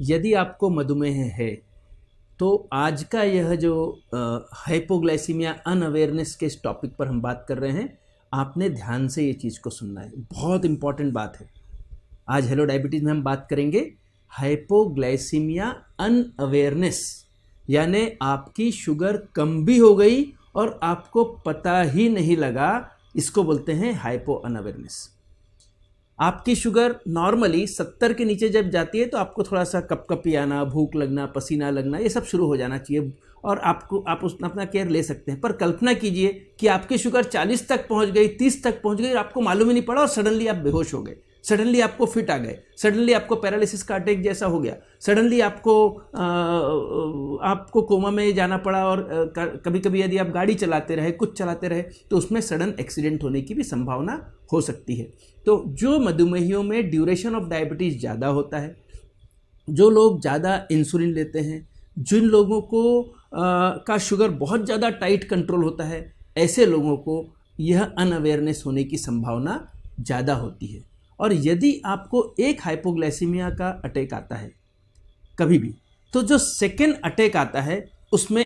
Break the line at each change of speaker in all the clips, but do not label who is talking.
यदि आपको मधुमेह है तो आज का यह जो हाइपोग्लाइसीमिया अनअवेयरनेस के इस टॉपिक पर हम बात कर रहे हैं, आपने ध्यान से ये चीज़ को सुनना है, बहुत इंपॉर्टेंट बात है। आज हेलो डायबिटीज़ में हम बात करेंगे हाइपोग्लाइसीमिया अनअवेयरनेस, यानी आपकी शुगर कम भी हो गई और आपको पता ही नहीं लगा, इसको बोलते हैं हाइपो अनअवेयरनेस। आपकी शुगर नॉर्मली 70 के नीचे जब जाती है तो आपको थोड़ा सा कपकपी आना, भूख लगना, पसीना लगना, ये सब शुरू हो जाना चाहिए और आप उसमें अपना केयर ले सकते हैं। पर कल्पना कीजिए कि आपकी शुगर 40 तक पहुंच गई, 30 तक पहुंच गई और आपको मालूम ही नहीं पड़ा और सडनली आप बेहोश हो गए, सडनली आपको फिट आ गए, सडनली आपको पैरालिसिस का अटैक जैसा हो गया, सडनली आपको कोमा में जाना पड़ा और कभी कभी यदि आप गाड़ी चलाते रहे, कुछ चलाते रहे तो उसमें सडन एक्सीडेंट होने की भी संभावना हो सकती है। तो जो मधुमेहियों में ड्यूरेशन ऑफ डायबिटीज़ ज़्यादा होता है, जो लोग ज़्यादा इंसुलिन लेते हैं, जिन लोगों को का शुगर बहुत ज़्यादा टाइट कंट्रोल होता है, ऐसे लोगों को यह अनअवेयरनेस होने की संभावना ज़्यादा होती है। और यदि आपको एक हाइपोग्लाइसीमिया का अटैक आता है कभी भी, तो जो सेकेंड अटैक आता है उसमें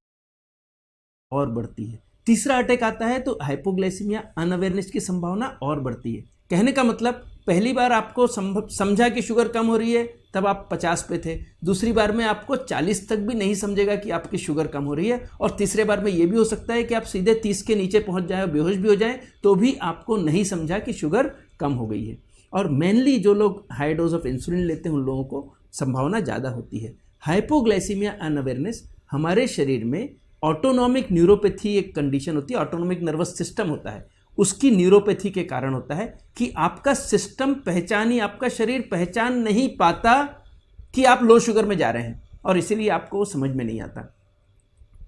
और बढ़ती है, तीसरा अटैक आता है तो हाइपोग्लाइसीमिया अनअवेयरनेस की संभावना और बढ़ती है। कहने का मतलब, पहली बार आपको समझा कि शुगर कम हो रही है, तब आप 50 पे थे, दूसरी बार में आपको 40 तक भी नहीं समझेगा कि आपकी शुगर कम हो रही है, और तीसरे बार में ये भी हो सकता है कि आप सीधे 30 के नीचे पहुंच जाए और बेहोश भी हो जाए, तो भी आपको नहीं समझा कि शुगर कम हो गई है। और मेनली जो लोग हाई डोज ऑफ इंसुलिन लेते हैं उन लोगों को संभावना ज़्यादा होती है। हाइपोग्लाइसीमिया अनअवेयरनेस हमारे शरीर में ऑटोनॉमिक न्यूरोपैथी एक कंडीशन होती है, ऑटोनॉमिक नर्वस सिस्टम होता है, उसकी न्यूरोपैथी के कारण होता है कि आपका सिस्टम आपका शरीर पहचान नहीं पाता कि आप लो शुगर में जा रहे हैं, और इसीलिए आपको समझ में नहीं आता।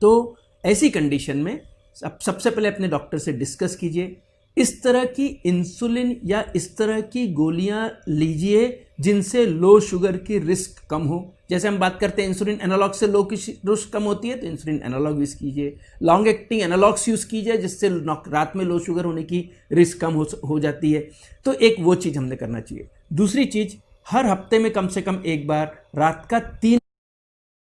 तो ऐसी कंडीशन में सबसे पहले अपने डॉक्टर से डिस्कस कीजिए, इस तरह की इंसुलिन या इस तरह की गोलियां लीजिए जिनसे लो शुगर की रिस्क कम हो। जैसे हम बात करते हैं इंसुलिन एनालॉग से लो की रिस्क कम होती है, तो इंसुलिन एनालॉग यूज़ कीजिए। लॉन्ग एक्टिंग एनालॉग्स यूज़ कीजिए जिससे रात में लो शुगर होने की रिस्क कम हो जाती है। तो एक वो चीज़ हमने करना चाहिए। दूसरी चीज़, हर हफ्ते में कम से कम एक बार रात का 3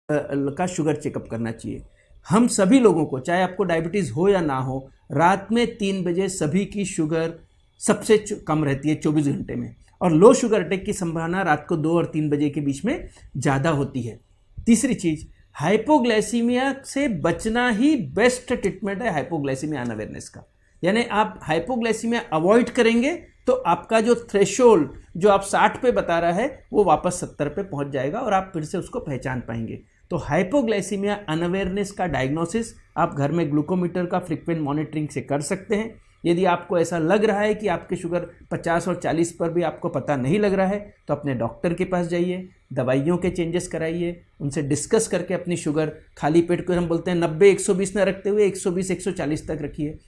का शुगर चेकअप करना चाहिए। हम सभी लोगों को, चाहे आपको डायबिटीज़ हो या ना हो, रात में 3 बजे सभी की शुगर सबसे कम रहती है 24 घंटे में, और लो शुगर अटैक की संभावना रात को 2 और 3 बजे के बीच में ज़्यादा होती है। तीसरी चीज़, हाइपोग्लाइसीमिया से बचना ही बेस्ट ट्रीटमेंट है हाइपोग्लाइसीमिया अनअवेयरनेस का। यानी आप हाइपोग्लाइसीमिया अवॉइड करेंगे तो आपका जो थ्रेशोल्ड जो आप 60 पे बता रहा है वो वापस 70 पे पहुंच जाएगा और आप फिर से उसको पहचान पाएंगे। तो हाइपोग्लाइसीमिया अनअवेयरनेस का डायग्नोसिस आप घर में ग्लूकोमीटर का फ्रीक्वेंट मॉनिटरिंग से कर सकते हैं। यदि आपको ऐसा लग रहा है कि आपकी शुगर 50 और 40 पर भी आपको पता नहीं लग रहा है, तो अपने डॉक्टर के पास जाइए, दवाइयों के चेंजेस कराइए, उनसे डिस्कस करके अपनी शुगर खाली पेट को हम बोलते हैं 90-120 न रखते हुए 120-140 तक रखिए।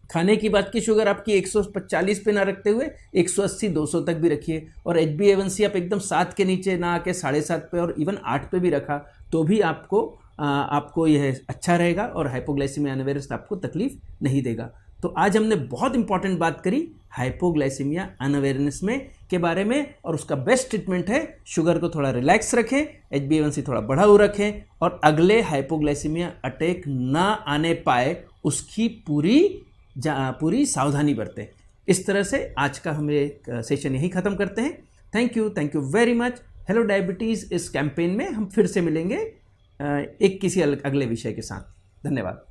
खाने की बात की शुगर आपकी 140 पे ना रखते हुए 180-200 तक भी रखिए, और HbA1c आप एकदम 7 के नीचे ना आके 7.5 पे और इवन 8 पे भी रखा तो भी आपको यह अच्छा रहेगा और हाइपोग्लाइसीमिया अनअवेयरनेस आपको तकलीफ नहीं देगा। तो आज हमने बहुत इंपॉर्टेंट बात करी हाइपोग्लाइसीमिया अनअवेयरनेस के बारे में, और उसका बेस्ट ट्रीटमेंट है शुगर को थोड़ा रिलैक्स रखें, HbA1c थोड़ा बढ़ा हुआ रखें, और अगले हाइपोग्लाइसीमिया अटैक ना आने पाए उसकी पूरी सावधानी बरतें। इस तरह से आज का हम सेशन यही ख़त्म करते हैं। Thank you very much. Hello diabetes इस कैंपेन में हम फिर से मिलेंगे एक किसी अगले विषय के साथ। धन्यवाद।